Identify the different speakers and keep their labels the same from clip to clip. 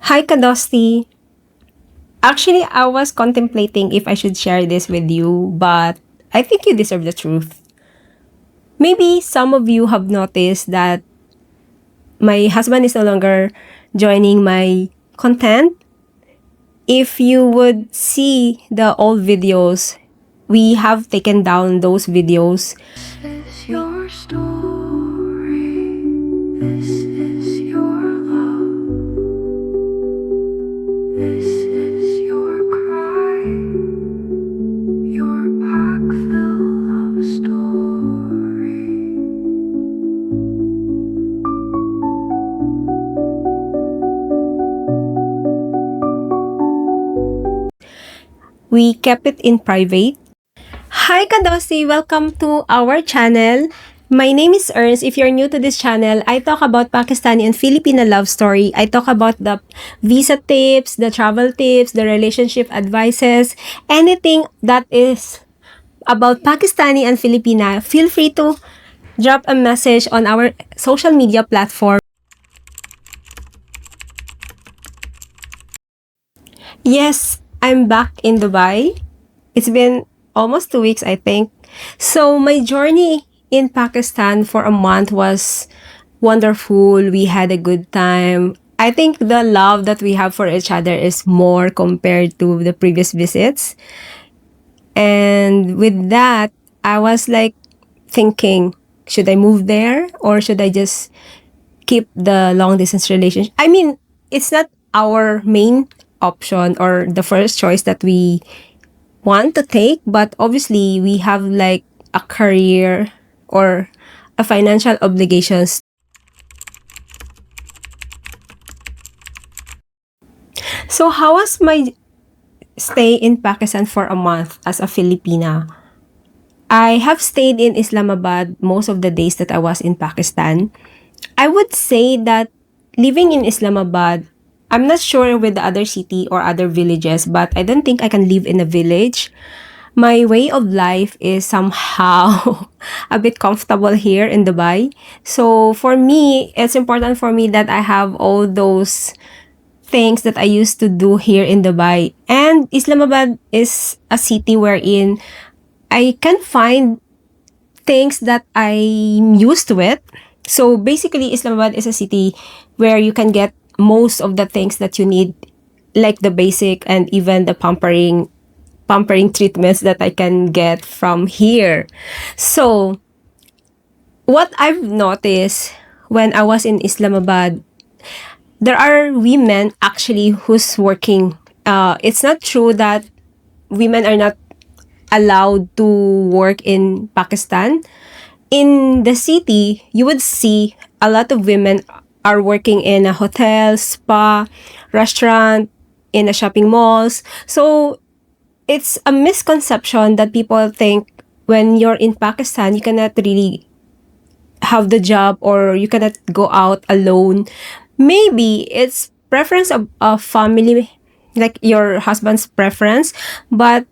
Speaker 1: Hi, Kadosti. Actually, I was contemplating if I should share this with you, but I think you deserve the truth. Maybe some of you have noticed that my husband is no longer joining my content. If you would see the old videos, we have taken down those videos.
Speaker 2: This is your story. This is your love. This is your cry. Your PakFil love story.
Speaker 1: We kept it in private. Hi Kadosi! Welcome to our channel. My name is Ernst. If you're new to this channel, I talk about Pakistani and Filipina love story. I talk about the visa tips, the travel tips, the relationship advices, anything that is about Pakistani and Filipina. Feel free to drop a message on our social media platform. Yes, I'm back in Dubai. It's been almost 2 weeks, I think. So my journey in Pakistan for a month was wonderful. We had a good time. I think the love that we have for each other is more compared to the previous visits. And with that, I was like thinking, should I move there or should I just keep the long distance relationship? I mean, it's not our main option or the first choice that we want to take, but obviously we have like a career or a financial obligations. So how was my stay in Pakistan for a month as a Filipina? I have stayed in Islamabad most of the days that I was in Pakistan. I would say that living in Islamabad, I'm not sure with the other city or other villages, but I don't think I can live in a village. My way of life is somehow a bit comfortable here in Dubai. So for me, it's important for me that I have all those things that I used to do here in Dubai. And Islamabad is a city wherein I can find things that I'm used to it. So basically, Islamabad is a city where you can get most of the things that you need, like the basic and even the pampering treatments that I can get from here. So, what I've noticed when I was in Islamabad, there are women actually who's working. It's not true that women are not allowed to work in Pakistan. In the city, you would see a lot of women are working in a hotel, spa, restaurant, in a shopping malls. So it's a misconception that people think when you're in Pakistan, you cannot really have the job or you cannot go out alone. Maybe it's preference of a family, like your husband's preference, but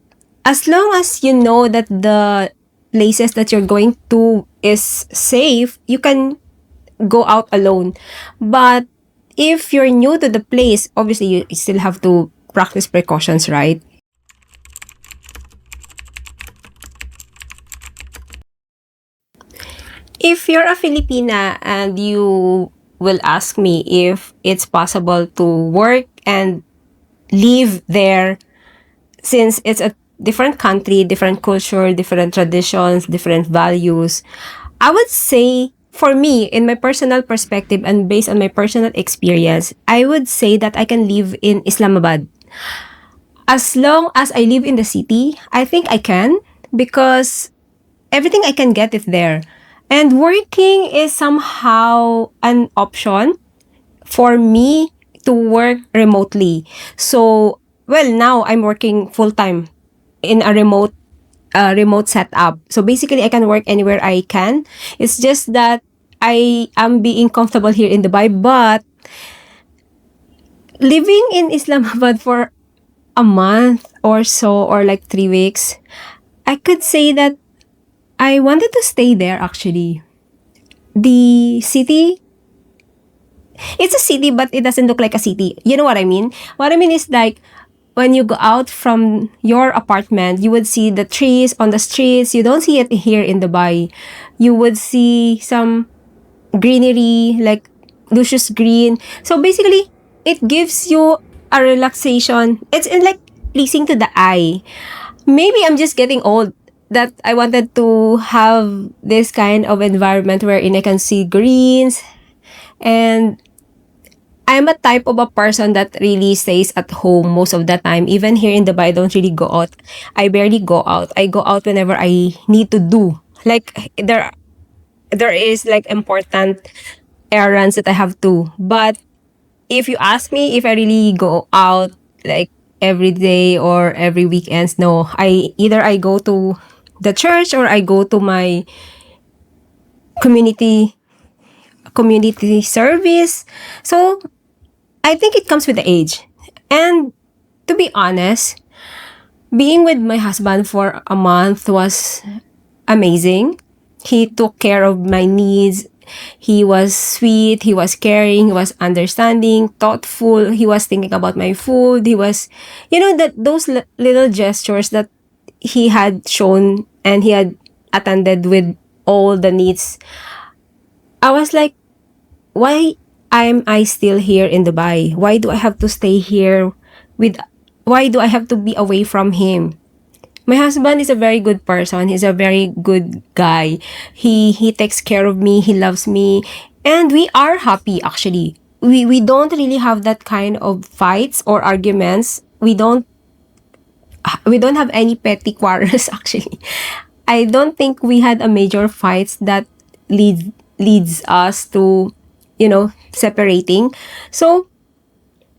Speaker 1: as long as you know that the places that you're going to is safe, you can go out alone. But if you're new to the place, obviously you still have to practice precautions, right? If you're a Filipina and you will ask me if it's possible to work and live there since it's a different country, different culture, different traditions, different values, I would say for me, in my personal perspective and based on my personal experience, I would say that I can live in Islamabad. As long as I live in the city, I think I can because everything I can get it there. And working is somehow an option for me to work remotely. So, well, now I'm working full time in a remote setup. So basically, I can work anywhere I can. It's just that I am being comfortable here in Dubai, but living in Islamabad for a month or so, or like 3 weeks, I could say that I wanted to stay there actually. The city it's a city, but it doesn't look like a city. You know what I mean? What I mean is like when you go out from your apartment, you would see the trees on the streets. You don't see it here in Dubai. You would see some greenery, like luscious green. So basically, it gives you a relaxation. It's in like pleasing to the eye. Maybe I'm just getting old that I wanted to have this kind of environment wherein I can see greens, and I'm a type of a person that really stays at home most of the time. Even here in Dubai, I don't really go out. I barely go out. I go out whenever I need to do. Like there is like important errands that I have to. But if you ask me if I really go out like every day or every weekends, no. I go to the church or I go to my community community service. So I think it comes with the age. And to be honest, being with my husband for a month was amazing. He took care of my needs. He was sweet, he was caring, he was understanding, thoughtful, he was thinking about my food. He was, that those little gestures that he had shown, and he had attended with all the needs. I was like, why am I still here in Dubai? Why do I have to stay here with why do I have to be away from him? My husband is a very good person. He's a very good guy. He takes care of me, he loves me, and we are happy actually. We don't really have that kind of fights or arguments. We don't have any petty quarrels actually. I don't think we had a major fights that leads us to separating. So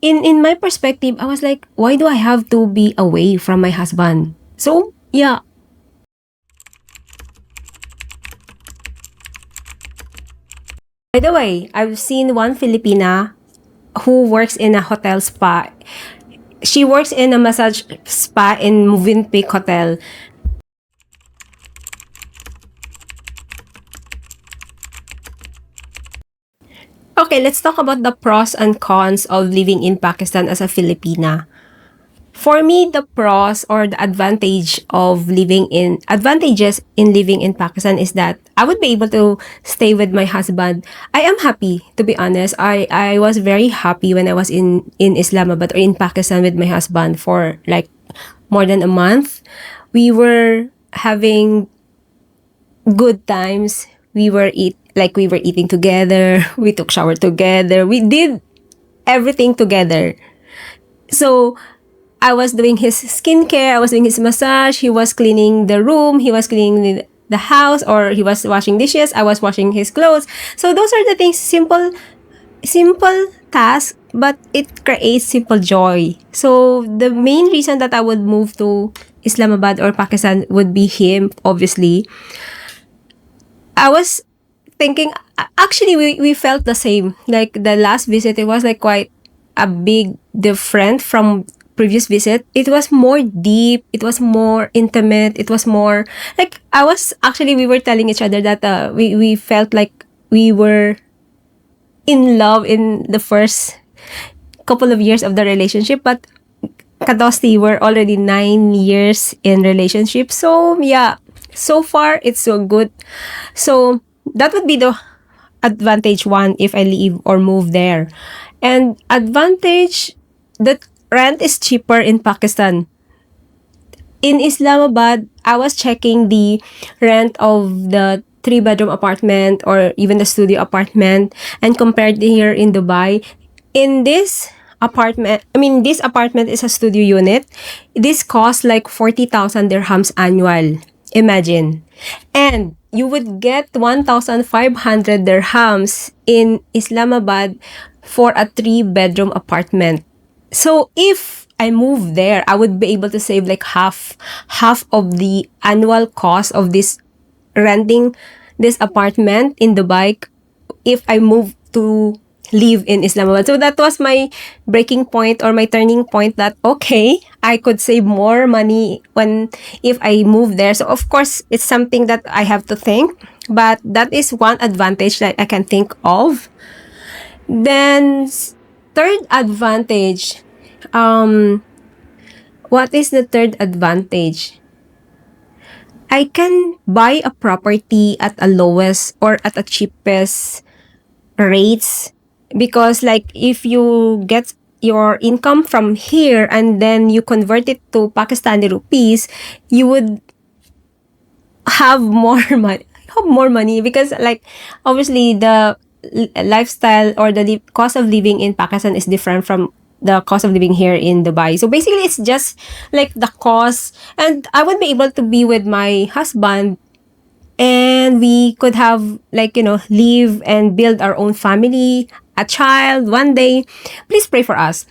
Speaker 1: in my perspective, I was like, why do I have to be away from my husband? So yeah. By the way, I've seen one Filipina who works in a hotel spa. She works in a massage spa in Movenpick Hotel. Okay, let's talk about the pros and cons of living in Pakistan as a Filipina. For me, the pros or the advantages in living in Pakistan is that I would be able to stay with my husband. I am happy, to be honest. I was very happy when I was in Islamabad or in Pakistan with my husband for like more than a month. We were having good times. We were eating together. We took shower together. We did everything together. So I was doing his skincare, I was doing his massage, he was cleaning the room, he was cleaning the house, or he was washing dishes, I was washing his clothes. So those are the things, simple tasks, but it creates simple joy. So the main reason that I would move to Islamabad or Pakistan would be him, obviously. I was thinking, actually, we felt the same. Like the last visit, it was like quite a big different from previous visit. It was more deep, it was more intimate, it was more like we were telling each other that we felt like we were in love in the first couple of years of the relationship, but Kadosti, we're already 9 years in relationship. So yeah, so far it's so good. So that would be the advantage one if I leave or move there. And advantage, that rent is cheaper in Pakistan. In Islamabad, I was checking the rent of the 3-bedroom apartment or even the studio apartment, and compared here in Dubai. In this this apartment is a studio unit. This costs like 40,000 dirhams annual. Imagine. And you would get 1,500 dirhams in Islamabad for a 3-bedroom apartment. So if I move there, I would be able to save like half of the annual cost of this renting this apartment in Dubai if I move to live in Islamabad. So that was my breaking point or my turning point, that okay, I could save more money if I move there. So of course, it's something that I have to think, but that is one advantage that I can think of. Then, third advantage. What is the third advantage? I can buy a property at a lowest or at a cheapest rates, because like if you get your income from here and then you convert it to Pakistani rupees, you would have more money, because like obviously the lifestyle or the cost of living in Pakistan is different from the cost of living here in Dubai. So basically it's just like the cost, and I would be able to be with my husband, and we could have like live and build our own family, a child one day. Please pray for us.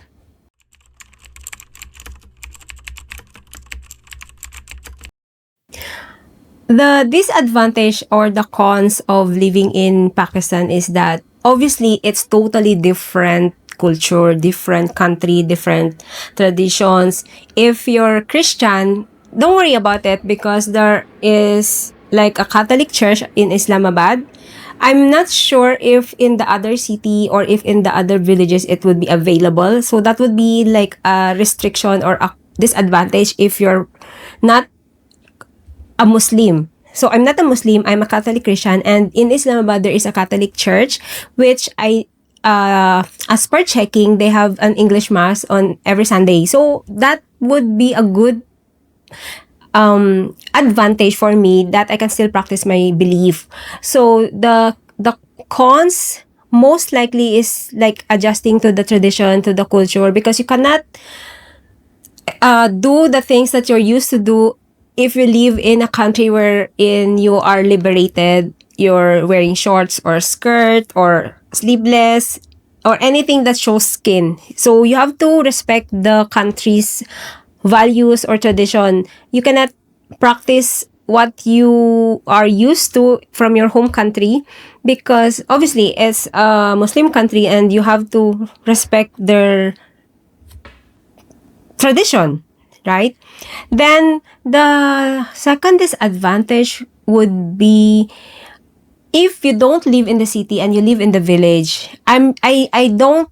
Speaker 1: The disadvantage or the cons of living in Pakistan is that obviously it's totally different culture, different country, different traditions. If you're Christian, don't worry about it, because there is like a Catholic church in Islamabad. I'm not sure if in the other city or if in the other villages it would be available. So that would be like a restriction or a disadvantage if you're not a Muslim. So I'm not a Muslim, I'm a Catholic Christian, and in Islamabad there is a Catholic church, which as per checking, they have an English mass on every Sunday. So that would be a good advantage for me, that I can still practice my belief. So the cons most likely is like adjusting to the tradition, to the culture, because you cannot do the things that you're used to do if you live in a country wherein you are liberated. You're wearing shorts or skirt or sleeveless or anything that shows skin. So you have to respect the country's values or tradition. You cannot practice what you are used to from your home country, because obviously it's a Muslim country and you have to respect their tradition, right? Then the second disadvantage would be if you don't live in the city and you live in the village. I don't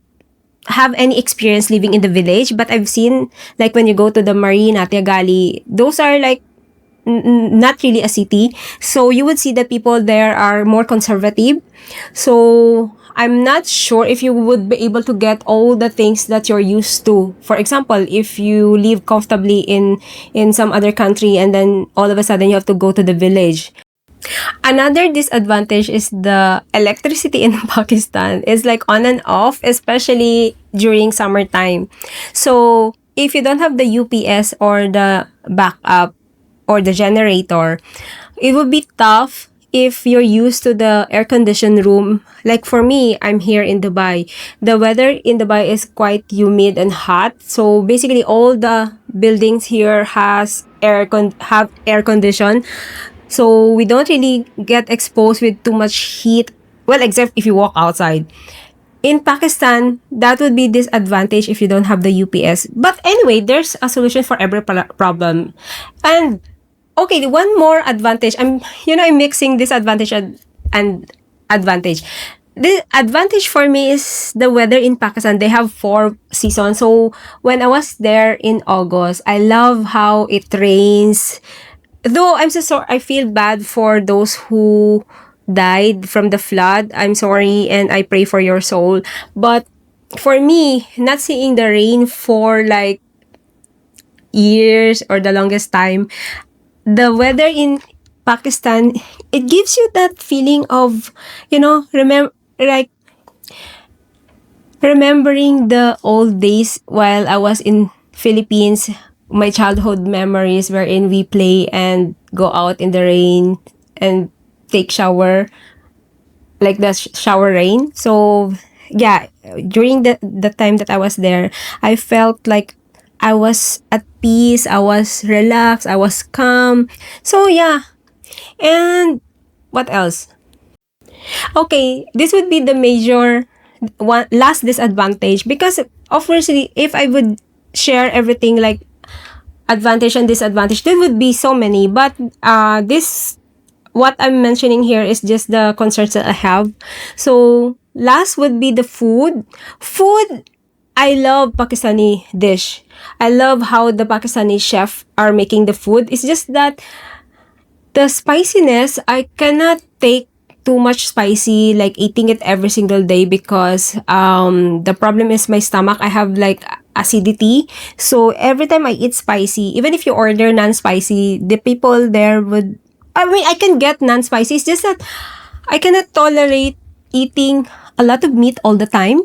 Speaker 1: have any experience living in the village, but I've seen like when you go to the Marina, Tiagali, those are like not really a city. So you would see that people there are more conservative. So I'm not sure if you would be able to get all the things that you're used to. For example, if you live comfortably in some other country and then all of a sudden you have to go to the village. Another disadvantage is the electricity in Pakistan is like on and off, especially during summertime. So if you don't have the UPS or the backup or the generator, it would be tough if you're used to the air-conditioned room. Like for me, I'm here in Dubai. The weather in Dubai is quite humid and hot. So basically all the buildings here have air condition. So we don't really get exposed with too much heat. Well, except if you walk outside. In Pakistan, that would be disadvantage if you don't have the UPS. But anyway, there's a solution for every problem. And okay, one more advantage. I'm mixing disadvantage and advantage. The advantage for me is the weather in Pakistan. They have 4 seasons. So when I was there in August, I love how it rains. Though I'm so sorry, I feel bad for those who died from the flood. I'm sorry and I pray for your soul. But for me, not seeing the rain for like years or the longest time, the weather in Pakistan, it gives you that feeling of, like remembering the old days while I was in Philippines, my childhood memories wherein we play and go out in the rain and take shower, like the shower rain. So yeah, during the time that I was there, I felt like I was at peace, I was relaxed, I was calm. So yeah. And what else? Okay, this would be the major one last disadvantage, because obviously if I would share everything like advantage and disadvantage, there would be so many. But this what I'm mentioning here is just the concerns that I have. So last would be the food. Food, I love Pakistani dish. I love how the Pakistani chef are making the food. It's just that the spiciness, I cannot take too much spicy, like eating it every single day, because the problem is my stomach. I have like acidity. So every time I eat spicy, even if you order non-spicy, the people there would, I mean, I can get non-spicy. It's just that I cannot tolerate eating a lot of meat all the time.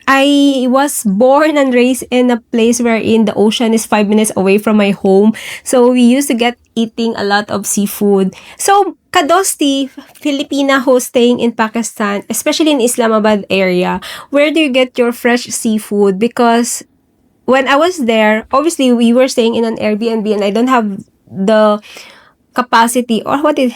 Speaker 1: I was born and raised in a place wherein the ocean is 5 minutes away from my home. So we used to get eating a lot of seafood. So Kadosti, Filipina who's staying in Pakistan, especially in Islamabad area, where do you get your fresh seafood? Because when I was there, obviously we were staying in an Airbnb and I don't have the capacity, or what is,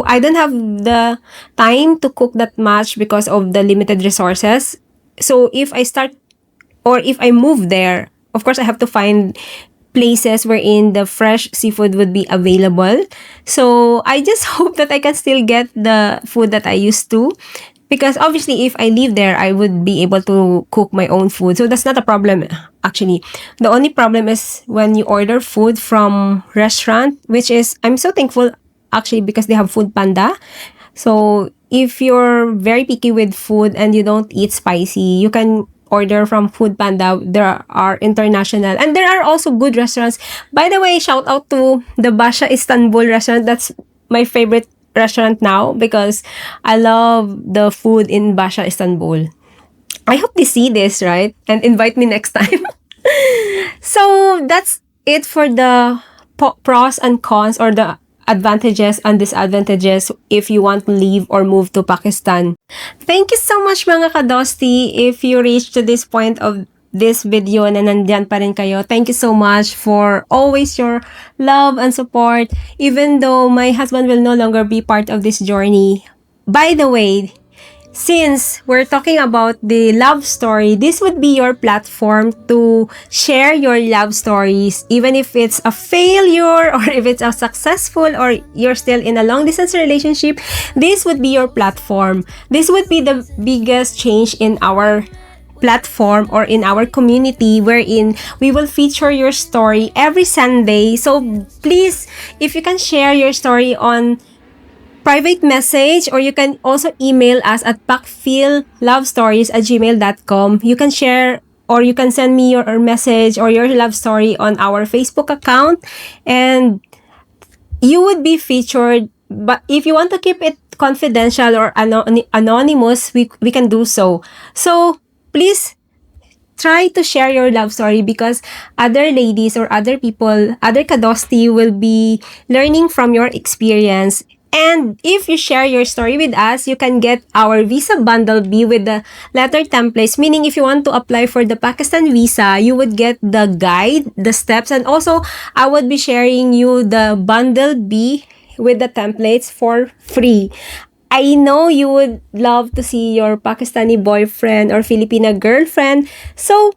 Speaker 1: I don't have the time to cook that much because of the limited resources. So if I start, or if I move there, of course I have to find places wherein the fresh seafood would be available. So I just hope that I can still get the food that I used to. Because obviously, if I live there, I would be able to cook my own food. So that's not a problem, actually. The only problem is when you order food from restaurant, which is, I'm so thankful, actually, because they have Food Panda. So if you're very picky with food and you don't eat spicy, you can order from Food Panda. There are international, and there are also good restaurants. By the way, shout out to the Basha Istanbul restaurant. That's my favorite restaurant now because I love the food in Basha Istanbul. I hope they see this, right? And invite me next time. So that's it for the pros and cons, or the advantages and disadvantages if you want to leave or move to Pakistan. Thank you so much mga kadosti. If you reached to this point of this video na nandyan pa rin kayo, thank you so much for always your love and support, even though my husband will no longer be part of this journey. By the way, since we're talking about the love story, this would be your platform to share your love stories, even if it's a failure or if it's a successful or you're still in a long distance relationship. This would be your platform. This would be the biggest change in our platform or in our community, wherein we will feature your story every Sunday. So please, if you can share your story on private message, or you can also email us at pakfillovestories@gmail.com. You can share, or you can send me your message or your love story on our Facebook account, and you would be featured. But if you want to keep it confidential or anonymous, we can do so. So please try to share your love story, because other ladies or other people, other kadosti will be learning from your experience. And if you share your story with us, you can get our visa bundle B with the letter templates, meaning if you want to apply for the Pakistan visa, you would get the guide, the steps, and also I would be sharing you the bundle B with the templates for free. I know you would love to see your Pakistani boyfriend or Filipina girlfriend, so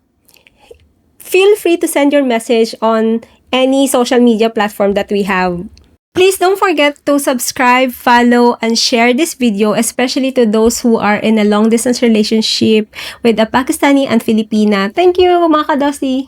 Speaker 1: feel free to send your message on any social media platform that we have. Please don't forget to subscribe, follow, and share this video, especially to those who are in a long-distance relationship with a Pakistani and Filipina. Thank you, mga kadosti!